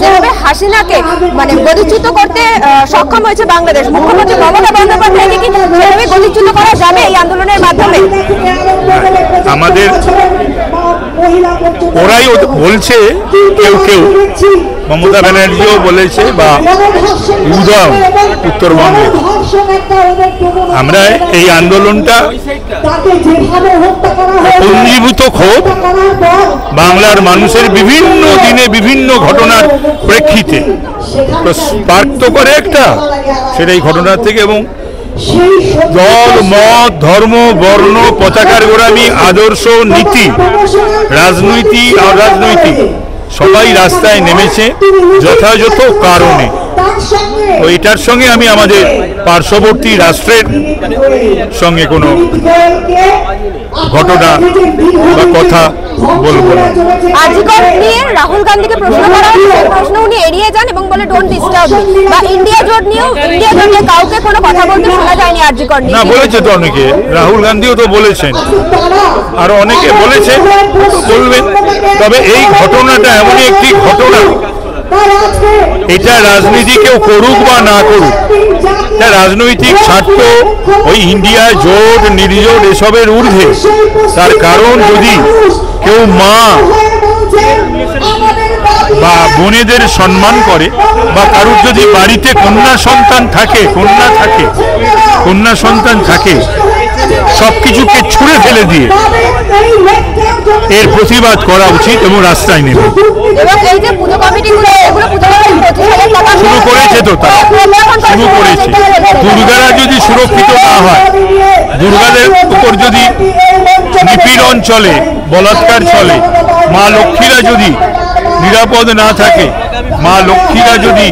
যেভাবে হাসিনাকে মানে গদিচ্যুত করতে সক্ষম হয়েছে বাংলাদেশ, মুখ্যমন্ত্রী মমতা বন্দ্যোপাধ্যায়কে কি সেভাবে গদিচ্যুত করা যাবে এই আন্দোলনের মাধ্যমে? আমাদের ওরাই বলছে, কেউ কেউ মমতা ব্যানার্জিও বলেছে বা উদয় উত্তরবঙ্গে, আমরা এই আন্দোলনটা পুঞ্জীভূত ক্ষোভ বাংলার মানুষের বিভিন্ন দিনে বিভিন্ন ঘটনার প্রেক্ষিতে স্পার্ক করে একটা, সেটাই ঘটনার থেকে, এবং দল মত ধর্ম বর্ণ পতাকার গোড়ামি আদর্শ নীতি রাজনৈতিক অরাজনৈতিক সবাই রাস্তায় নেমেছে যথাযথ কারণে। তো এটার সঙ্গে আমি আমাদের পার্শ্ববর্তী রাষ্ট্রের সঙ্গে কোনো ঘটনা বা কথা বলবো না। আজিকর নিয়ে রাহুল গান্ধীকে প্রশ্ন করা হয়েছে, প্রশ্ন উনি এড়িয়ে যান এবং বলে ডোন্ট ডিস্টার্ব মি। বা ইন্ডিয়া জোট নিয়ে কাউকে কোনো কথা বলতে শোনা যায়নি আজিকর নিয়ে। না, বলেছে তো অনেকে, রাহুল গান্ধীও তো বলেছেন, আর অনেকে বলেছেন, বলবেন। তবে এই ঘটনাটা এমনই একটি ঘটনা, এটা রাজনীতি কেউ করুক বা না করুক, এটা রাজনৈতিক স্বার্থ ওই ইন্ডিয়া জোট নির্জোট এসবের ঊর্ধ্বে। তার কারণ যদি কেউ মা বা বোনেদের সম্মান করে, বা কারুর যদি বাড়িতে কন্যা সন্তান থাকে সবকিছুকে ছুঁড়ে ফেলে দিয়ে এর প্রতিবাদ করা উচিত এবং রাস্তায় নেবে। শুরু করেছে তো, তারা শুরু করেছে। দুর্গারা যদি সুরক্ষিত না হয়, দুর্গাদের উপর যদি নিপীড়ন চলে, বলাৎকার চলে, মা লক্ষ্মীরা যদি নিরাপদ না থাকে, মা লক্ষ্মীরা যদি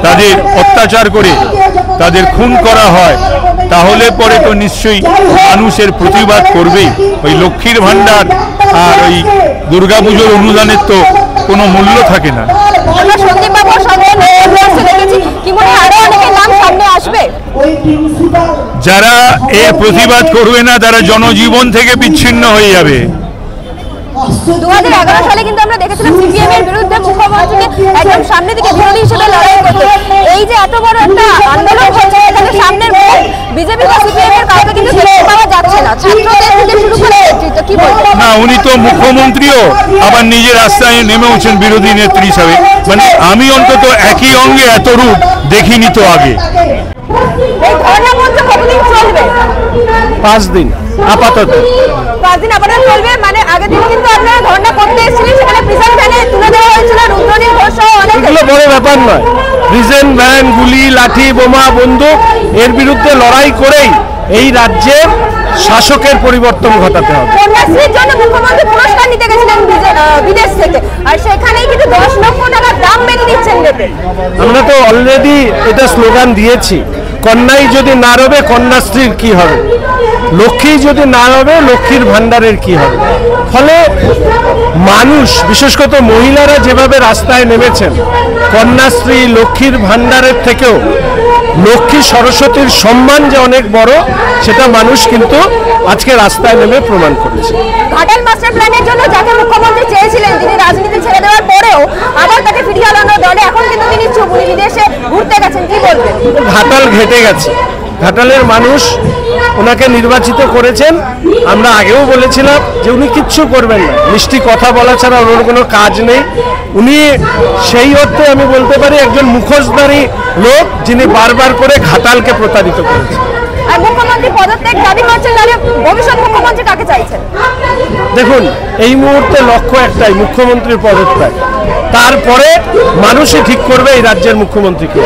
তাদের অত্যাচার করে তাদের খুন করা হয়, তাহলে পরে তো নিশ্চয়ই মানুষের প্রতিবাদ করবেই। ওই লক্ষ্মীর ভাণ্ডার আর ওই দুর্গাপুজোর অনুদানের তো কোনো মূল্য থাকে না। যারা এর প্রতিবাদ করবে না, তারা জনজীবন থেকে বিচ্ছিন্ন হয়ে যাবে। 2011 সালে কিন্তু আমরা দেখেছিলাম সিপিএম এর বিরুদ্ধে মুখ্যমন্ত্রীকে একদম সামনে থেকে বিরোধী হিসেবে লড়াই করতে। এই যে এত বড় একটা আন্দোলন হচ্ছে, এখানে সামনের বিজেপি বা সিপিএম এর কাউকে কিন্তু দেখতে পাওয়া যাচ্ছে না, ছাত্রদের থেকে শুরু করে নেতৃত্ব। কি বলবেন? না, উনি তো মুখ্যমন্ত্রীও আবার নিজের রাস্তায় নেমেওছেন বিরোধী নেত্রী হিসাবে। মানে আমি অন্তত একই অঙ্গে এত রূপ দেখিনি তো আগে। এই ধর্ণা মঞ্চ কতদিন চলবে? 5 দিন আপাতত। 5 দিন আপাতত চলবে। মানে আগের দিন কিন্তু আপনারা ধর্ণা করতে এসেছিলেন, সেখানে প্রিজন ভ্যানে তুলে দেওয়া হয়েছিল রুদ্রনীল ঘোষ সহ অনেক। এগুলো বড় ব্যাপার নয়। প্রিজন ভ্যান, গুলি, লাঠি, বোমা, বন্দুক এর বিরুদ্ধে লড়াই করেই এই রাজ্যের শাসকের পরিবর্তন ঘটাতে হবে। কন্যাশ্রীর জন্য মুখ্যমন্ত্রী পুরস্কার নিতে গেছিলেন বিদেশ থেকে, আর সেখানেই কিন্তু 10 লক্ষ টাকা দাম বেঁধে দিচ্ছেন দেবে। আমরা তো অলরেডি এটা স্লোগান দিয়েছি, কন্যাই যদি না রবে কন্যাশ্রীর কি হবে, লক্ষ্মী যদি না রবে লক্ষ্মীর ভাণ্ডারের কি হবে। ফলে মানুষ, বিশেষ করে মহিলারা যেভাবে রাস্তায় নেমেছেন, কন্যাশ্রী লক্ষ্মীর ভাণ্ডারের থেকেও লক্ষ্মী সরস্বতীর সম্মান যে অনেক বড়, সেটা মানুষ কিন্তু আজকে রাস্তায় নেমে প্রমাণ করেছে। ঘাটাল মাস্টার প্ল্যানের জন্য যাকে মুখ্যমন্ত্রী চেয়েছিলেন, তিনি রাজনীতি ছেড়ে দেওয়ার পরেও আবার তাকে ফিরিয়ে আনানোর দলে এখন কিন্তু তিনি চুপ, উনি বিদেশে ঘুরতে গেছেন। কি বলবেন? ঘাটাল ঘেটে গেছে। ঘাটালের মানুষ ওনাকে নির্বাচিত করেছেন। আমরা আগেও বলেছিলাম যে উনি কিচ্ছু করবেন না, মিষ্টি কথা বলা ছাড়া ওনার কোনো কাজ নেই। উনি সেই অর্থে আমি বলতে পারি একজন মুখোশধারী লোক, যিনি বারবার করে ঘাটালকে প্রতারিত করেছেন। আর মুখ্যমন্ত্রী পদত্যাগ দাবি করছেন, তাহলে ভবিষ্যৎ মুখ্যমন্ত্রী কাকে চাইছেন? দেখুন, এই মুহূর্তে লক্ষ্য একটাই, মুখ্যমন্ত্রীর পদত্যাগ। তারপরে মানুষই ঠিক করবে এই রাজ্যের মুখ্যমন্ত্রী কে।